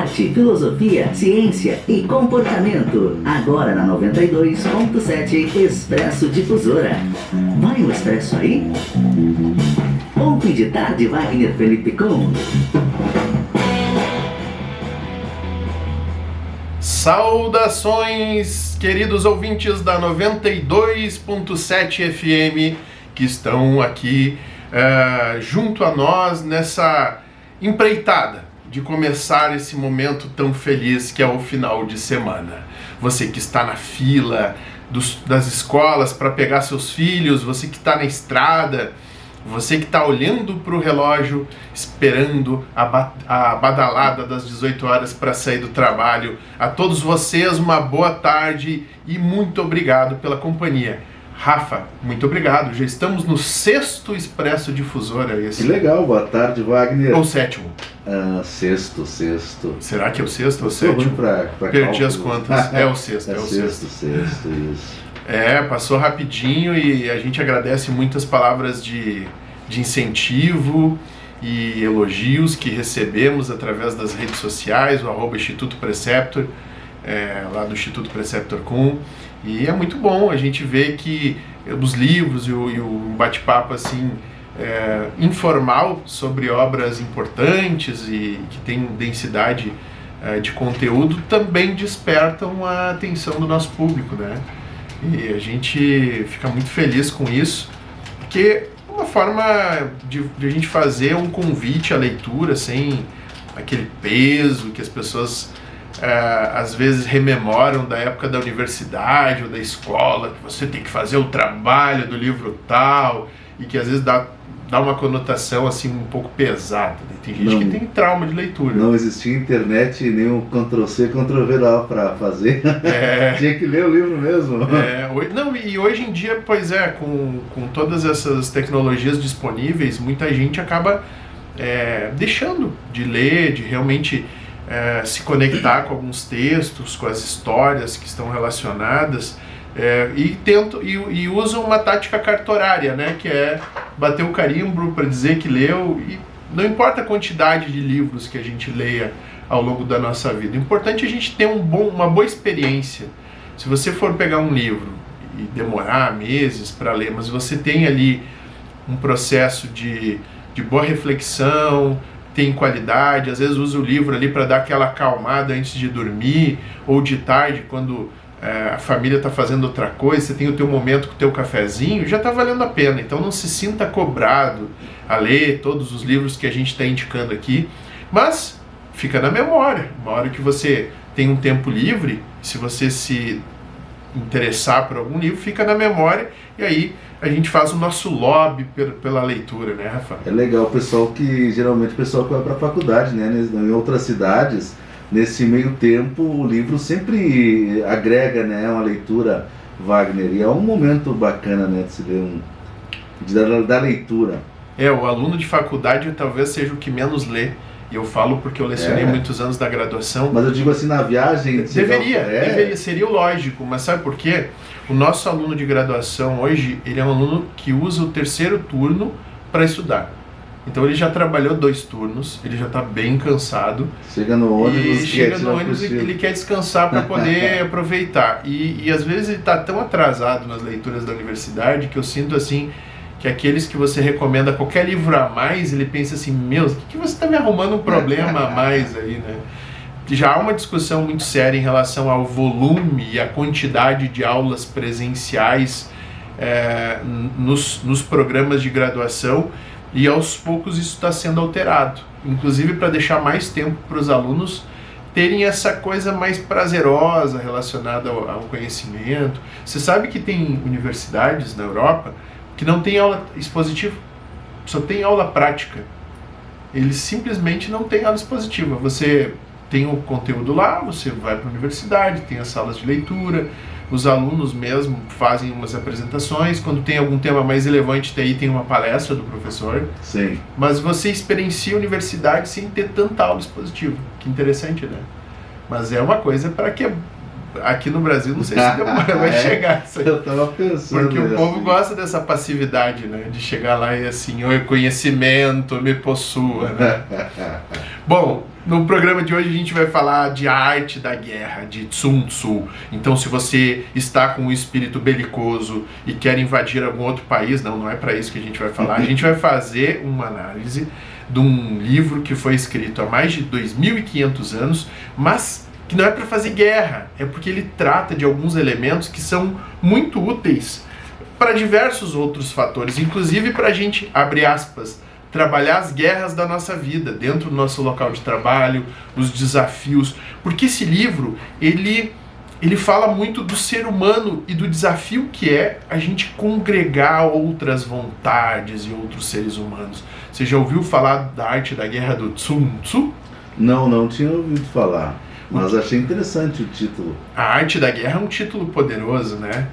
arte, filosofia, ciência e comportamento. Agora na 92.7 Expresso Difusora. Vai o Expresso aí? Ponto de tarde, Wagner Felipe Com. Saudações, queridos ouvintes da 92.7 FM que estão aqui junto a nós nessa empreitada de começar esse momento tão feliz que é o final de semana. Você que está na fila das escolas para pegar seus filhos, você que está na estrada, você que está olhando para o relógio, esperando a badalada das 18 horas para sair do trabalho. A todos vocês, uma boa tarde e muito obrigado pela companhia. Rafa, muito obrigado. Já estamos no 6º Expresso Difusora. Que legal, boa tarde, Wagner. Ou 7º? Sexto. Será que é o 6º ou 7º? Perdi as contas. É o 6º. É o sexto, isso. Passou rapidinho e a gente agradece muitas palavras de incentivo e elogios que recebemos através das redes sociais, o @Instituto Preceptor, lá do Instituto Preceptor Com. E é muito bom a gente ver que os livros e o bate-papo assim, informal sobre obras importantes e que tem densidade de conteúdo também despertam a atenção do nosso público, né? E a gente fica muito feliz com isso, porque é uma forma de a gente fazer um convite à leitura sem aquele peso que as pessoas às vezes rememoram da época da universidade ou da escola, que você tem que fazer o trabalho do livro tal, e que às vezes dá uma conotação assim um pouco pesada, né? Tem gente que tem trauma de leitura. Não existia internet nem um Ctrl+C, Ctrl+V lá para fazer. Tinha que ler o livro mesmo. E hoje em dia, pois com todas essas tecnologias disponíveis, muita gente acaba deixando de ler, de realmente se conectar com alguns textos, com as histórias que estão relacionadas, e usam uma tática cartorária, né, que é bater o carimbo para dizer que leu, e não importa a quantidade de livros que a gente leia ao longo da nossa vida, o importante é a gente ter uma boa experiência. Se você for pegar um livro e demorar meses para ler, mas você tem ali um processo de boa reflexão, tem qualidade, às vezes usa o livro ali para dar aquela acalmada antes de dormir, ou de tarde, quando a família está fazendo outra coisa, você tem o teu momento com o teu cafezinho, já está valendo a pena. Então não se sinta cobrado a ler todos os livros que a gente está indicando aqui, mas fica na memória. Uma hora que você tem um tempo livre, se você se interessar por algum livro, fica na memória, e aí a gente faz o nosso lobby pela leitura, né, Rafa? É legal, geralmente o pessoal que vai para a faculdade, né, em outras cidades, nesse meio tempo o livro sempre agrega, né, uma leitura, Wagner, e é um momento bacana, né, de se ler da leitura. O aluno de faculdade talvez seja o que menos lê. E eu falo porque eu lecionei muitos anos da graduação. Mas eu digo assim, na viagem... Deveria, seria o lógico, mas sabe por quê? O nosso aluno de graduação hoje, ele é um aluno que usa o 3º turno para estudar. Então ele já trabalhou 2 turnos, ele já está bem cansado. Chega no ônibus e ele quer descansar para poder aproveitar. E às vezes ele está tão atrasado nas leituras da universidade que eu sinto assim, que aqueles que você recomenda qualquer livro a mais, ele pensa assim, que você está me arrumando um problema a mais aí, né? Já há uma discussão muito séria em relação ao volume e a quantidade de aulas presenciais nos programas de graduação, e aos poucos isso está sendo alterado, inclusive para deixar mais tempo para os alunos terem essa coisa mais prazerosa relacionada ao conhecimento. Você sabe que tem universidades na Europa que não tem aula expositiva, só tem aula prática. Eles simplesmente não têm aula expositiva. Você tem o conteúdo lá, você vai para a universidade, tem as salas de leitura, os alunos mesmo fazem umas apresentações, quando tem algum tema mais relevante, daí tem uma palestra do professor. Sim. Mas você experiencia a universidade sem ter tanta aula expositiva. Que interessante, né? Mas é uma coisa para que aqui no Brasil, não sei se vai chegar isso aí. Eu tava pensando. Porque o povo gosta dessa passividade, né? De chegar lá e assim, o conhecimento me possua, né? Bom, No programa de hoje a gente vai falar de A Arte da Guerra, de Sun Tzu. Então, se você está com um espírito belicoso e quer invadir algum outro país, não é para isso que a gente vai falar. A gente vai fazer uma análise de um livro que foi escrito há mais de 2.500 anos, mas que não é para fazer guerra, é porque ele trata de alguns elementos que são muito úteis para diversos outros fatores, inclusive para a gente, abre aspas, trabalhar as guerras da nossa vida, dentro do nosso local de trabalho, os desafios, porque esse livro, ele fala muito do ser humano e do desafio que é a gente congregar outras vontades e outros seres humanos. Você já ouviu falar da Arte da Guerra do Sun Tzu? Não tinha ouvido falar, mas achei interessante o título. A Arte da Guerra é um título poderoso, né?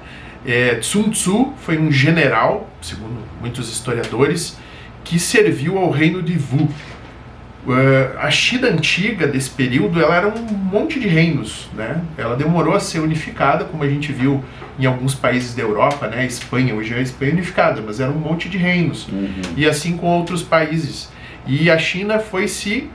Sun Tzu foi um general, segundo muitos historiadores, que serviu ao reino de Wu. A China antiga desse período, ela era um monte de reinos, né? Ela demorou a ser unificada, como a gente viu em alguns países da Europa, né? A Espanha, hoje a Espanha é unificada, mas era um monte de reinos. E assim com outros países. E a China foi se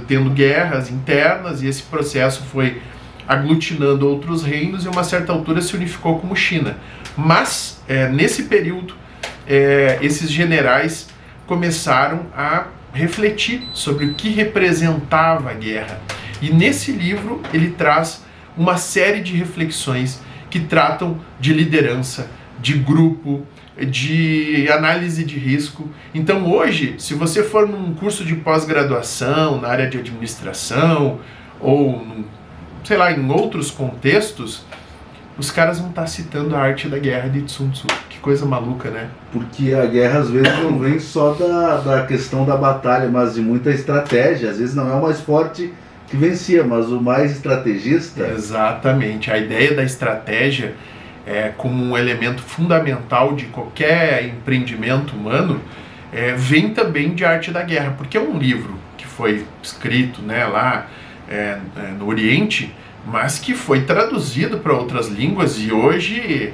tendo guerras internas, e esse processo foi aglutinando outros reinos, e a uma certa altura se unificou como China. Mas, nesse período, esses generais começaram a refletir sobre o que representava a guerra. E nesse livro ele traz uma série de reflexões que tratam de liderança, de grupo, de análise de risco. Então hoje, se você for num curso de pós-graduação na área de administração ou, sei lá, em outros contextos, os caras vão estar citando a Arte da Guerra de Sun Tzu. Que coisa maluca, né? Porque a guerra às vezes não vem só da questão da batalha, mas de muita estratégia. Às vezes não é o mais forte que vencia, mas o mais estrategista. Exatamente. A ideia da estratégia como um elemento fundamental de qualquer empreendimento humano vem também de Arte da Guerra, porque é um livro que foi escrito, né, lá no Oriente, mas que foi traduzido para outras línguas, e hoje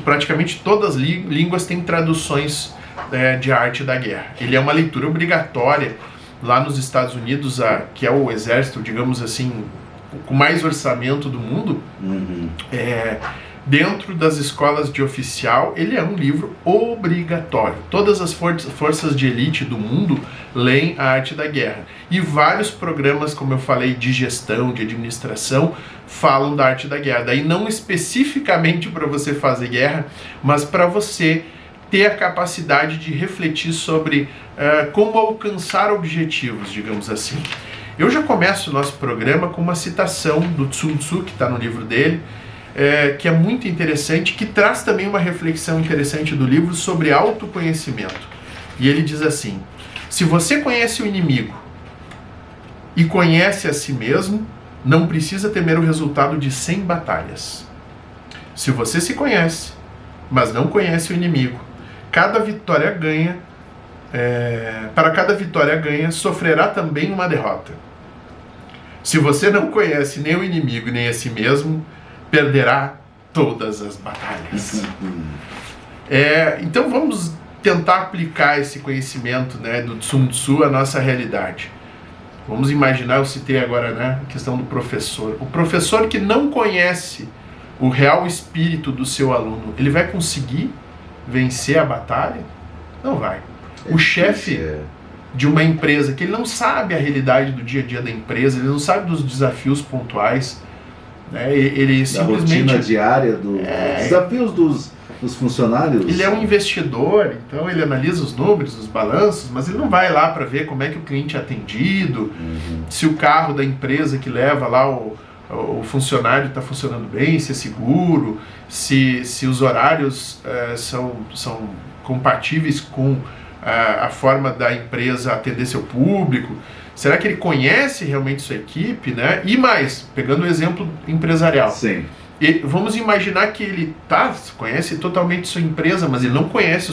praticamente todas as línguas têm traduções de Arte da Guerra. Ele é uma leitura obrigatória lá nos Estados Unidos, que é o exército, digamos assim, com mais orçamento do mundo. Dentro das escolas de oficial, ele é um livro obrigatório. Todas as forças de elite do mundo leem a Arte da Guerra. E vários programas, como eu falei, de gestão, de administração, falam da Arte da Guerra. Daí não especificamente para você fazer guerra, mas para você ter a capacidade de refletir sobre como alcançar objetivos, digamos assim. Eu já começo o nosso programa com uma citação do Sun Tzu, que está no livro dele, que é muito interessante, que traz também uma reflexão interessante do livro sobre autoconhecimento. E ele diz assim: se você conhece o inimigo e conhece a si mesmo, não precisa temer o resultado de 100 batalhas. Se você se conhece, mas não conhece o inimigo, para cada vitória ganha, sofrerá também uma derrota. Se você não conhece nem o inimigo nem a si mesmo, perderá todas as batalhas. Então vamos tentar aplicar esse conhecimento, né, do Sun Tzu à nossa realidade. Vamos imaginar, eu citei agora, né, a questão do professor. O professor que não conhece o real espírito do seu aluno, ele vai conseguir vencer a batalha? Não vai. O chefe de uma empresa que ele não sabe a realidade do dia a dia da empresa, ele não sabe dos desafios pontuais, ele simplesmente... rotina diária, dos desafios dos funcionários. Ele é um investidor, então ele analisa os números, os balanços, mas ele não vai lá para ver como é que o cliente é atendido, se o carro da empresa que leva lá o funcionário está funcionando bem, se é seguro, se os horários são compatíveis com a forma da empresa atender seu público. Será que ele conhece realmente sua equipe, né? E mais, pegando o exemplo empresarial. Sim. E vamos imaginar que ele conhece totalmente sua empresa, mas ele não conhece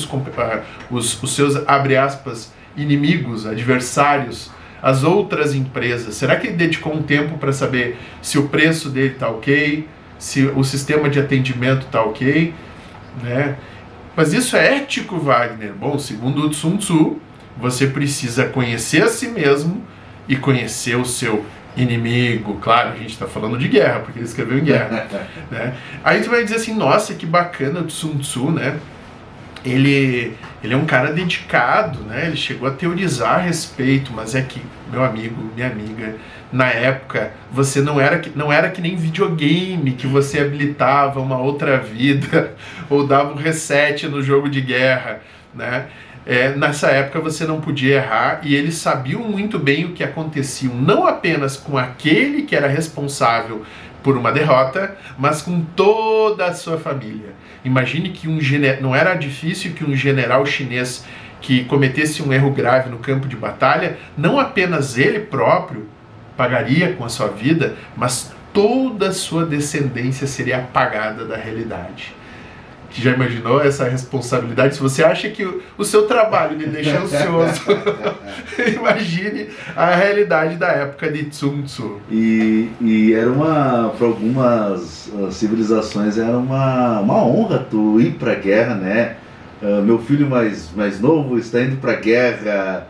os seus, abre aspas, inimigos, adversários, as outras empresas. Será que ele dedicou um tempo para saber se o preço dele está ok, se o sistema de atendimento está ok, né? Mas isso é ético, Wagner? Bom, segundo o Sun Tzu, você precisa conhecer a si mesmo e conhecer o seu inimigo. Claro, a gente está falando de guerra, porque ele escreveu em guerra. Né? Aí tu vai dizer assim, nossa, que bacana o Sun Tzu, né? Ele é um cara dedicado, né? Ele chegou a teorizar a respeito, mas é que, meu amigo, minha amiga, na época você não era que nem videogame, que você habilitava uma outra vida ou dava um reset no jogo de guerra, né? Nessa época você não podia errar, e eles sabiam muito bem o que acontecia, não apenas com aquele que era responsável por uma derrota, mas com toda a sua família. Imagine que não era difícil que um general chinês que cometesse um erro grave no campo de batalha, não apenas ele próprio pagaria com a sua vida, mas toda a sua descendência seria apagada da realidade. Já imaginou essa responsabilidade? Se você acha que o seu trabalho lhe deixa ansioso, imagine a realidade da época de Sun Tzu. E era para algumas civilizações era uma honra tu ir para a guerra, né? Meu filho mais novo está indo para a guerra,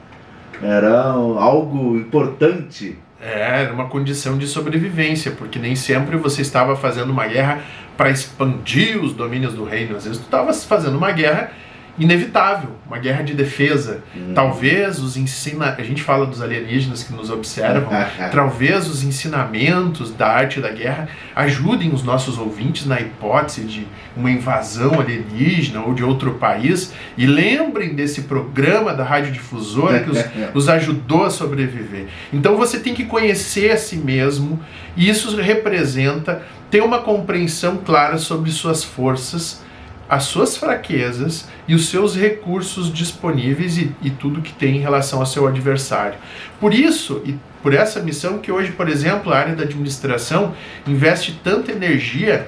era algo importante. Era uma condição de sobrevivência, porque nem sempre você estava fazendo uma guerra para expandir os domínios do reino. Às vezes tu estava fazendo uma guerra inevitável, uma guerra de defesa. Talvez a gente fala dos alienígenas que nos observam, talvez os ensinamentos da arte da guerra ajudem os nossos ouvintes na hipótese de uma invasão alienígena ou de outro país, e lembrem desse programa da radiodifusora que os ajudou a sobreviver. Então você tem que conhecer a si mesmo, e isso representa ter uma compreensão clara sobre suas forças, as suas fraquezas e os seus recursos disponíveis e tudo que tem em relação ao seu adversário. Por isso, e por essa missão que hoje, por exemplo, a área da administração investe tanta energia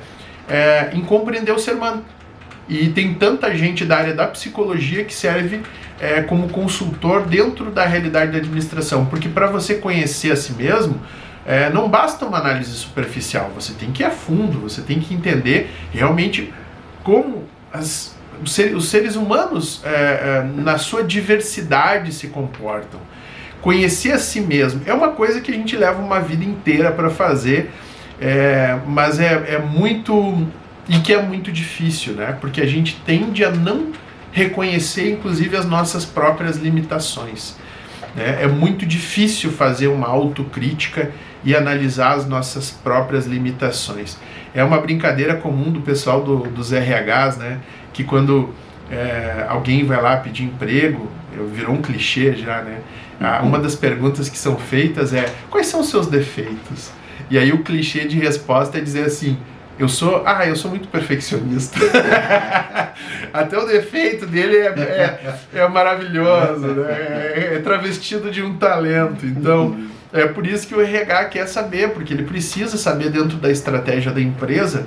em compreender o ser humano. E tem tanta gente da área da psicologia que serve como consultor dentro da realidade da administração. Porque para você conhecer a si mesmo, não basta uma análise superficial, você tem que ir a fundo, você tem que entender realmente como os seres humanos, na sua diversidade, se comportam. Conhecer a si mesmo é uma coisa que a gente leva uma vida inteira para fazer, mas é muito difícil, né? Porque a gente tende a não reconhecer, inclusive, as nossas próprias limitações. É muito difícil fazer uma autocrítica e analisar as nossas próprias limitações. É uma brincadeira comum do pessoal dos RHs, né? Que quando alguém vai lá pedir emprego, virou um clichê já, né? Uma das perguntas que são feitas é: quais são os seus defeitos? E aí o clichê de resposta é dizer assim: eu sou muito perfeccionista. Até o defeito dele é maravilhoso, né? É travestido de um talento. Então, é por isso que o RH quer saber, porque ele precisa saber dentro da estratégia da empresa,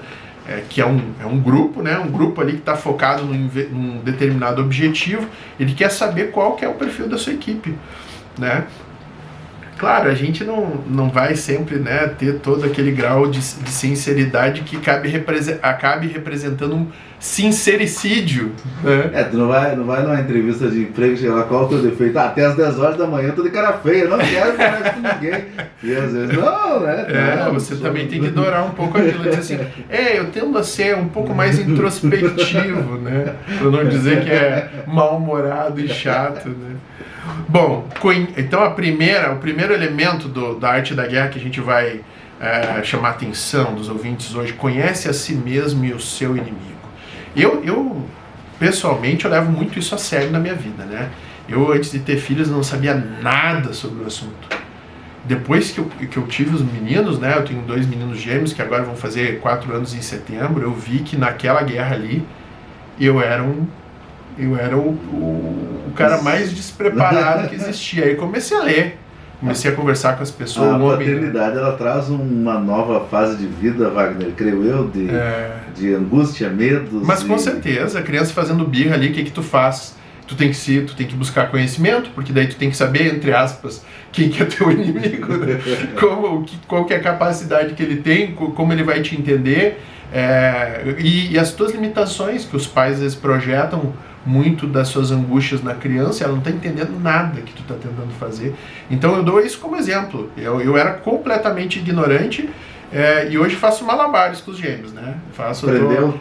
que é um grupo, né? Um grupo ali que está focado num determinado objetivo. Ele quer saber qual que é o perfil da sua equipe, né? Claro, a gente não vai sempre, né, ter todo aquele grau de sinceridade que acabe representando um sincericídio, né? Tu não vai numa entrevista de emprego, chega lá, qual é o teu defeito? Até às 10 horas da manhã eu tô de cara feia, não quero conversar com ninguém. E às vezes, não, né? Você também tem que dourar um pouco aquilo, dizer assim, eu tendo a ser um pouco mais introspectivo, né? Pra não dizer que é mal-humorado e chato, né? Bom, então o primeiro elemento da arte da guerra que a gente vai chamar a atenção dos ouvintes hoje: conhece a si mesmo e o seu inimigo. Eu pessoalmente, eu levo muito isso a sério na minha vida, né? Eu, antes de ter filhos, não sabia nada sobre o assunto. Depois que eu tive os meninos, né? Eu tenho 2 meninos gêmeos que agora vão fazer 4 anos em setembro. Eu vi que naquela guerra ali eu era o cara mais despreparado que existia. Aí comecei a ler, comecei a conversar com as pessoas. A paternidade, ela traz uma nova fase de vida, Wagner, creio eu, de angústia, medos. Mas com certeza, a criança fazendo birra ali, o que tu faz? Tu tem que buscar conhecimento, porque daí tu tem que saber, entre aspas, quem que é teu inimigo, né? Qual que é a capacidade que ele tem, como ele vai te entender, e as tuas limitações que os pais às vezes projetam muito das suas angústias na criança, ela não está entendendo nada que tu está tentando fazer. Então eu dou isso como exemplo. Eu era completamente ignorante, e hoje faço malabares com os gêmeos, né?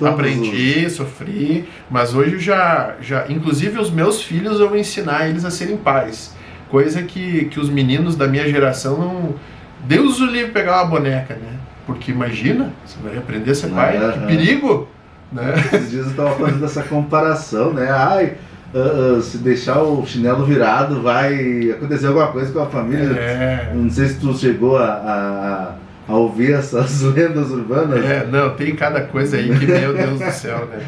Aprendi, sofri, mas hoje eu já, inclusive os meus filhos, eu vou ensinar eles a serem pais. Coisa que os meninos da minha geração não... Deus o livre pegar uma boneca, né? Porque imagina, você vai aprender a ser pai, que perigo! Né? Esses dias eu estava fazendo essa comparação, né? Se deixar o chinelo virado vai acontecer alguma coisa com a família. Não sei se tu chegou a ouvir essas lendas urbanas. Não, tem cada coisa aí que, meu Deus do céu, né?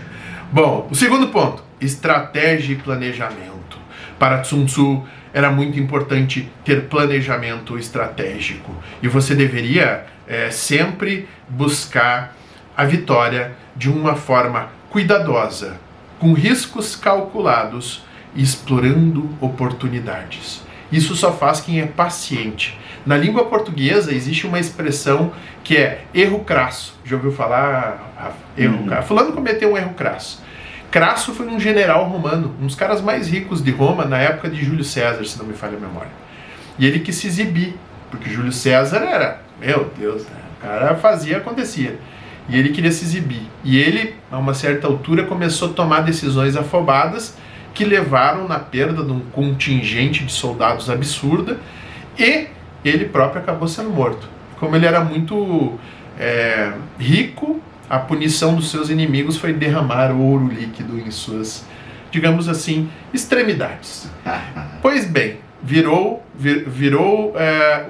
Bom, o segundo ponto, estratégia e planejamento. Para Sun Tzu, era muito importante ter planejamento estratégico. E você deveria sempre buscar a vitória de uma forma cuidadosa, com riscos calculados e explorando oportunidades. Isso só faz quem é paciente. Na língua portuguesa existe uma expressão que é erro crasso. Já ouviu falar? Erro crasso. Fulano cometeu um erro crasso. Crasso foi um general romano, um dos caras mais ricos de Roma na época de Júlio César, se não me falha a memória. E ele quis se exibir, porque Júlio César era, meu Deus, né? O cara fazia, acontecia. E ele queria se exibir. E ele, a uma certa altura, começou a tomar decisões afobadas que levaram na perda de um contingente de soldados absurda, e ele próprio acabou sendo morto. Como ele era muito rico, a punição dos seus inimigos foi derramar ouro líquido em suas, digamos assim, extremidades. Pois bem, virou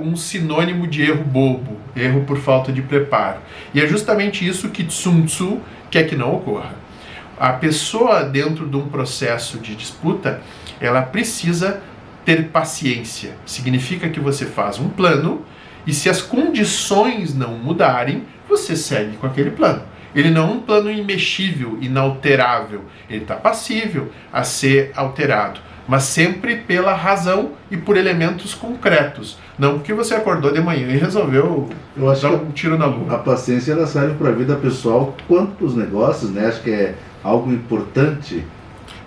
um sinônimo de erro bobo, erro por falta de preparo. E é justamente isso que Sun Tzu quer que não ocorra. A pessoa, dentro de um processo de disputa, ela precisa ter paciência. Significa que você faz um plano e, se as condições não mudarem, você segue com aquele plano. Ele não é um plano imexível, inalterável. Ele está passível a ser alterado, mas sempre pela razão e por elementos concretos. Não porque você acordou de manhã e resolveu dar um tiro na lua. A paciência, ela serve para a vida pessoal quanto para os negócios, né? Acho que é algo importante.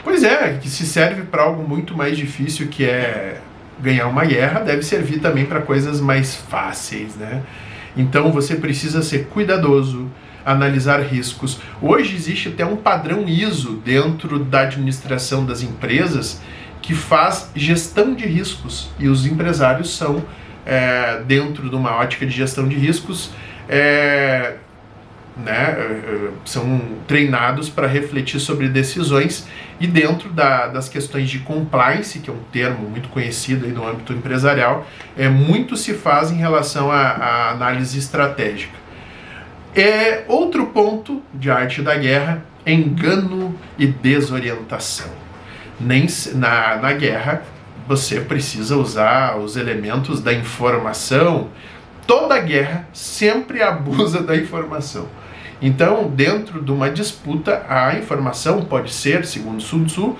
Pois é, que se serve para algo muito mais difícil, que é ganhar uma guerra, deve servir também para coisas mais fáceis, né? Então você precisa ser cuidadoso, analisar riscos. Hoje existe até um padrão ISO dentro da administração das empresas que faz gestão de riscos, e os empresários são, dentro de uma ótica de gestão de riscos, são treinados para refletir sobre decisões, e dentro das questões de compliance, que é um termo muito conhecido aí no âmbito empresarial, muito se faz em relação à análise estratégica. Outro ponto de arte da guerra: engano e desorientação. Na guerra você precisa usar os elementos da informação. Toda guerra sempre abusa da informação. Então, dentro de uma disputa, a informação pode ser, segundo Sun Tzu,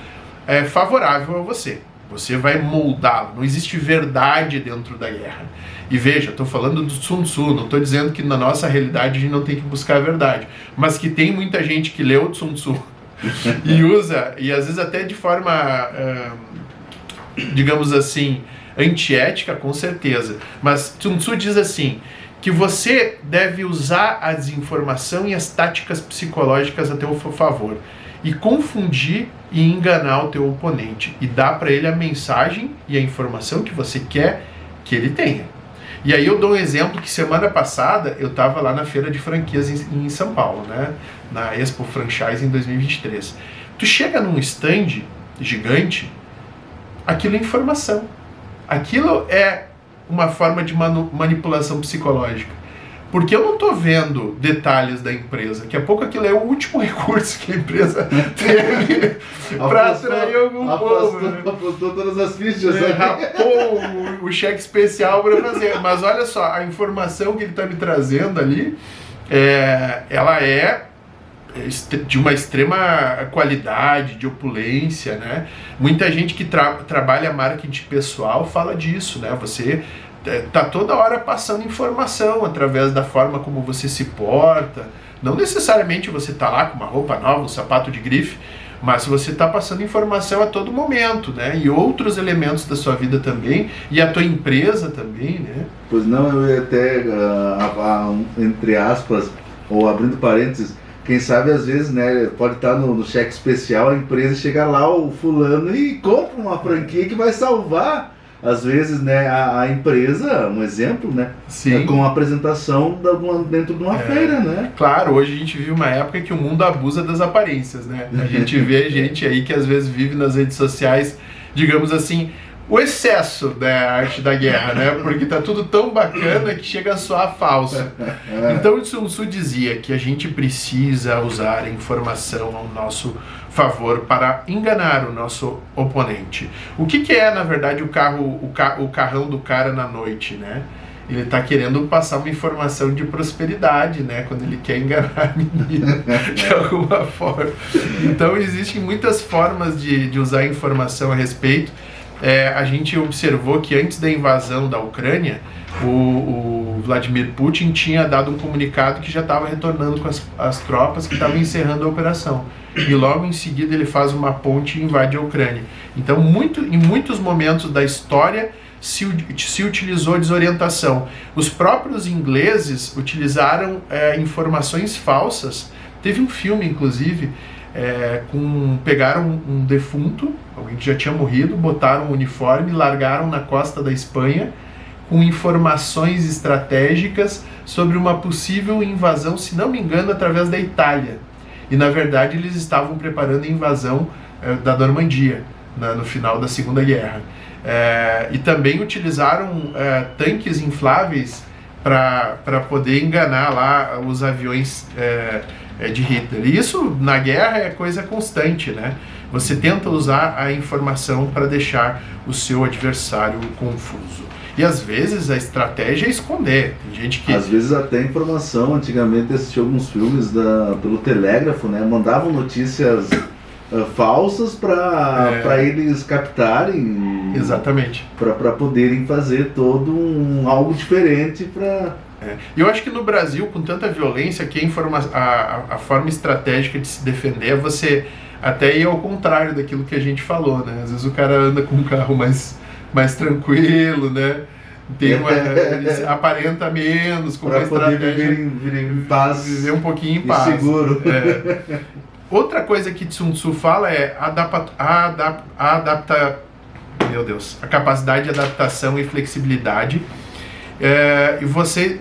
favorável a você. Você vai moldá-lo. Não existe verdade dentro da guerra. E veja, estou falando do Sun Tzu, não estou dizendo que na nossa realidade a gente não tem que buscar a verdade, mas que tem muita gente que leu o Sun Tzu e usa, e às vezes até de forma, digamos assim, antiética, com certeza. Mas Sun Tzu diz assim, que você deve usar a desinformação e as táticas psicológicas a teu favor, e confundir e enganar o teu oponente, e dar para ele a mensagem e a informação que você quer que ele tenha. E aí eu dou um exemplo que semana passada eu estava lá na feira de franquias em São Paulo, né? Na Expo Franchise em 2023. Tu chega num stand gigante, aquilo é informação. Aquilo é uma forma de manipulação psicológica. Porque eu não estou vendo detalhes da empresa. Daqui a pouco aquilo é o último recurso que a empresa tem para atrair algum povo. Apostou todas as fichas. Rapou o cheque especial para fazer. Mas olha só, a informação que ele está me trazendo ali, ela é de uma extrema qualidade, de opulência, né? Muita gente que trabalha marketing pessoal fala disso, né? Você tá toda hora passando informação através da forma como você se porta. Não necessariamente você tá lá com uma roupa nova, um sapato de grife, mas você está passando informação a todo momento, né? E outros elementos da sua vida também, e a tua empresa também, né? Pois não, eu ia até, entre aspas, ou abrindo parênteses, quem sabe às vezes, né, pode estar no cheque especial, a empresa chega lá, o fulano, e compra uma franquia que vai salvar, às vezes, né, a empresa, um exemplo, né? Sim. Com a apresentação dentro de uma feira, né? Claro, hoje a gente vive uma época que o mundo abusa das aparências, né? A gente vê gente aí que às vezes vive nas redes sociais, digamos assim, o excesso da arte da guerra, né? Porque tá tudo tão bacana que chega a soar falso. Então o Sun Tzu dizia que a gente precisa usar a informação ao nosso favor para enganar o nosso oponente. O que é, na verdade, o carrão do cara na noite, né? Ele está querendo passar uma informação de prosperidade, né? Quando ele quer enganar a menina de alguma forma. Então existem muitas formas de usar a informação a respeito. A gente observou que antes da invasão da Ucrânia, o Vladimir Putin tinha dado um comunicado que já estava retornando com as tropas que estavam encerrando a operação. E logo em seguida ele faz uma ponte e invade a Ucrânia. Então, em muitos momentos da história se utilizou desorientação. Os próprios ingleses utilizaram informações falsas. Teve um filme, inclusive, pegaram um defunto, alguém que já tinha morrido, botaram um uniforme, largaram na costa da Espanha com informações estratégicas sobre uma possível invasão, se não me engano, através da Itália. E na verdade eles estavam preparando a invasão da Normandia no final da Segunda Guerra. E também utilizaram tanques infláveis para poder enganar lá os aviões de Hitler. E isso na guerra é coisa constante, né? Você tenta usar a informação para deixar o seu adversário confuso. E às vezes a estratégia é esconder. Tem gente que... Às vezes até informação, antigamente assisti alguns filmes pelo telégrafo, né? Mandavam notícias falsas para eles captarem. Exatamente. Para poderem fazer algo diferente para... E eu acho que no Brasil, com tanta violência, que a forma estratégica de se defender é você até ir ao contrário daquilo que a gente falou, né? Às vezes o cara anda com um carro mais tranquilo, né? Ele aparenta menos, com uma estratégia, viver em paz, viver um pouquinho em paz. Seguro. Outra coisa que Sun Tzu fala é a capacidade de adaptação e flexibilidade. E você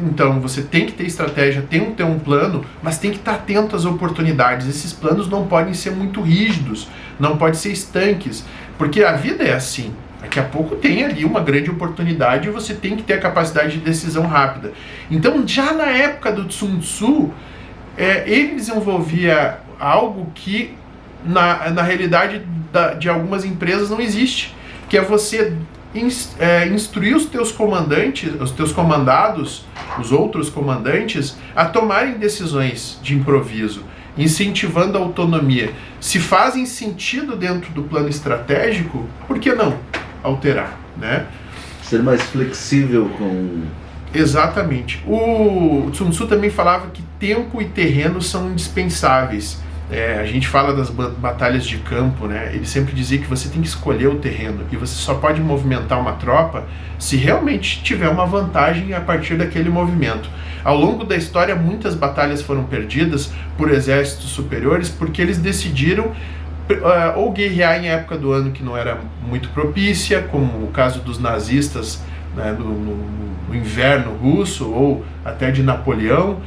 tem que ter estratégia, tem que ter um plano, mas tem que estar atento às oportunidades. Esses planos não podem ser muito rígidos, não podem ser estanques, porque a vida é assim. Daqui a pouco tem ali uma grande oportunidade e você tem que ter a capacidade de decisão rápida. Então, já na época do Sun Tzu, ele desenvolvia algo que na realidade de algumas empresas não existe, que é você instruir os teus comandantes, os teus comandados, os outros comandantes, a tomarem decisões de improviso, incentivando a autonomia. Se fazem sentido dentro do plano estratégico, por que não alterar, né? Ser mais flexível com... Exatamente. O Sun Tzu também falava que tempo e terreno são indispensáveis. A gente fala das batalhas de campo, né? Ele sempre dizia que você tem que escolher o terreno e você só pode movimentar uma tropa se realmente tiver uma vantagem a partir daquele movimento. Ao longo da história, muitas batalhas foram perdidas por exércitos superiores porque eles decidiram ou guerrear em época do ano que não era muito propícia, como o caso dos nazistas, né, no inverno russo ou até de Napoleão,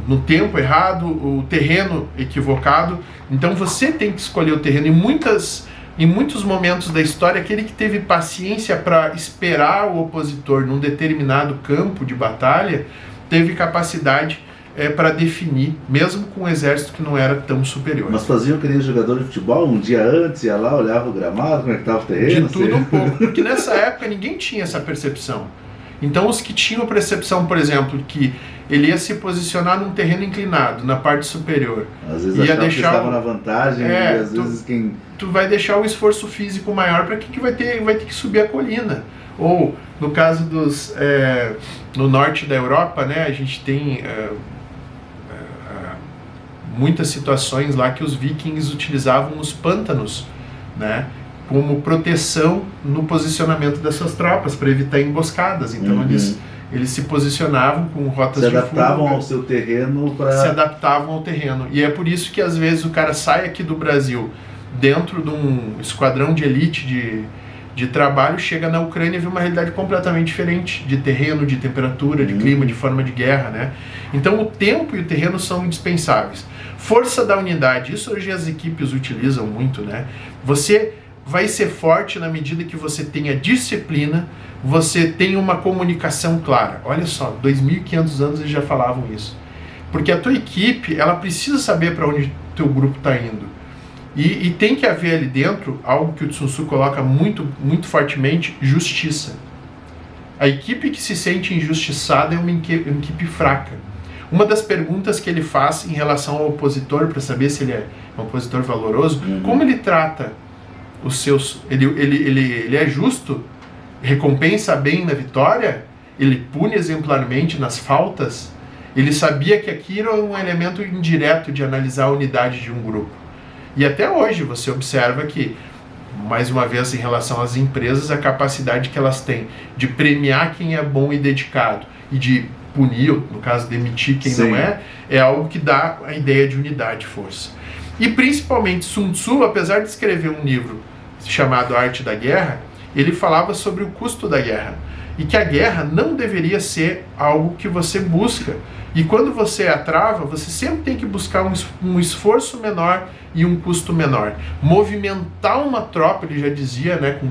no tempo errado, o terreno equivocado. Então você tem que escolher o terreno. Em muitos momentos da história, aquele que teve paciência para esperar o opositor num determinado campo de batalha teve capacidade para definir, mesmo com um exército que não era tão superior. Mas faziam que nem jogador de futebol, um dia antes ia lá, olhava o gramado, como é que estava o terreno? De tudo um pouco, porque nessa época ninguém tinha essa percepção. Então os que tinham percepção, por exemplo, que ele ia se posicionar num terreno inclinado, na parte superior. Às vezes ia deixar que estava na vantagem, e às vezes quem... Tu vai deixar o esforço físico maior para que vai ter que subir a colina. Ou, no caso no norte da Europa, né, a gente tem muitas situações lá que os vikings utilizavam os pântanos, né, como proteção no posicionamento das suas tropas, para evitar emboscadas. Então eles se posicionavam com rotas de fuga. Se adaptavam ao seu terreno para... Se adaptavam ao terreno. E é por isso que às vezes o cara sai aqui do Brasil dentro de um esquadrão de elite de trabalho, chega na Ucrânia e vê uma realidade completamente diferente de terreno, de temperatura, de clima, de forma de guerra, né? Então o tempo e o terreno são indispensáveis. Força da unidade, isso hoje as equipes utilizam muito, né? Você vai ser forte na medida que você tenha disciplina, você tenha uma comunicação clara. Olha só, 2.500 anos eles já falavam isso. Porque a tua equipe, ela precisa saber para onde o teu grupo está indo. E tem que haver ali dentro, algo que o Sun Tzu coloca muito, muito fortemente, justiça. A equipe que se sente injustiçada é uma equipe fraca. Uma das perguntas que ele faz em relação ao opositor, para saber se ele é um opositor valoroso, como ele trata os seus... Ele é justo? Recompensa bem na vitória? Ele pune exemplarmente nas faltas? Ele sabia que aquilo é um elemento indireto de analisar a unidade de um grupo. E até hoje você observa que, mais uma vez em relação às empresas, a capacidade que elas têm de premiar quem é bom e dedicado e de punir, no caso demitir quem não é algo que dá a ideia de unidade e força. E principalmente Sun Tzu, apesar de escrever um livro chamado Arte da Guerra, ele falava sobre o custo da guerra e que a guerra não deveria ser algo que você busca. E quando você a trava, você sempre tem que buscar um esforço menor e um custo menor. Movimentar uma tropa, ele já dizia, né, com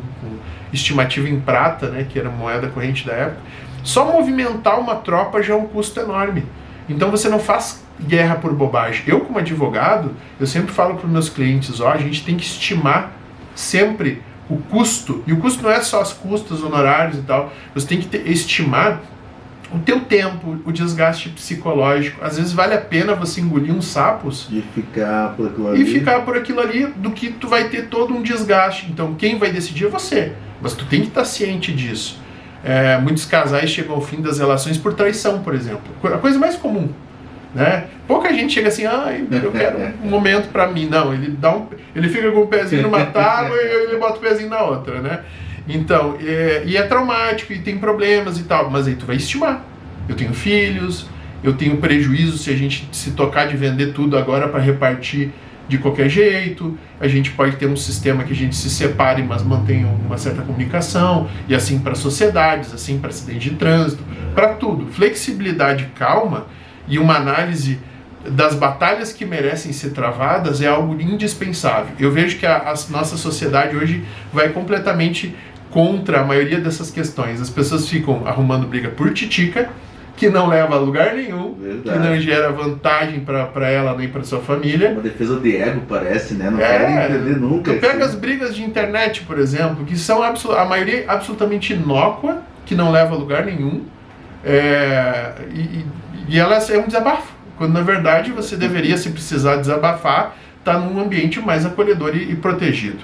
estimativa em prata, né, que era a moeda corrente da época, só movimentar uma tropa já é um custo enorme. Então você não faz guerra por bobagem. Eu, como advogado, eu sempre falo para os meus clientes, a gente tem que estimar sempre o custo, e o custo não é só os custos honorários e tal, você tem que estimar o teu tempo, o desgaste psicológico. Às vezes vale a pena você engolir uns sapos e ficar por aquilo ali, do que tu vai ter todo um desgaste. Então quem vai decidir é você, mas tu tem que estar ciente disso. Muitos casais chegam ao fim das relações por traição, por exemplo, a coisa mais comum, né? Pouca gente chega assim, eu quero um momento pra mim. Não, ele fica com o pezinho numa tábua e ele bota o pezinho na outra, né? Então, e é traumático e tem problemas e tal, mas aí tu vai estimar. Eu tenho filhos, eu tenho prejuízo se a gente se tocar de vender tudo agora para repartir de qualquer jeito. A gente pode ter um sistema que a gente se separe, mas mantenha uma certa comunicação, e assim para sociedades, assim para acidente de trânsito, para tudo. Flexibilidade, calma e uma análise das batalhas que merecem ser travadas é algo indispensável. Eu vejo que a nossa sociedade hoje vai completamente contra a maioria dessas questões. As pessoas ficam arrumando briga por titica, que não leva a lugar nenhum, que não gera vantagem para ela nem para sua família. Uma defesa de ego, parece, né? Não querem entender nunca. Tu pega as brigas de internet, por exemplo, que são a maioria absolutamente inócua, que não leva a lugar nenhum, e elas é um desabafo, quando na verdade você deveria, se precisar desabafar, estar num ambiente mais acolhedor e protegido.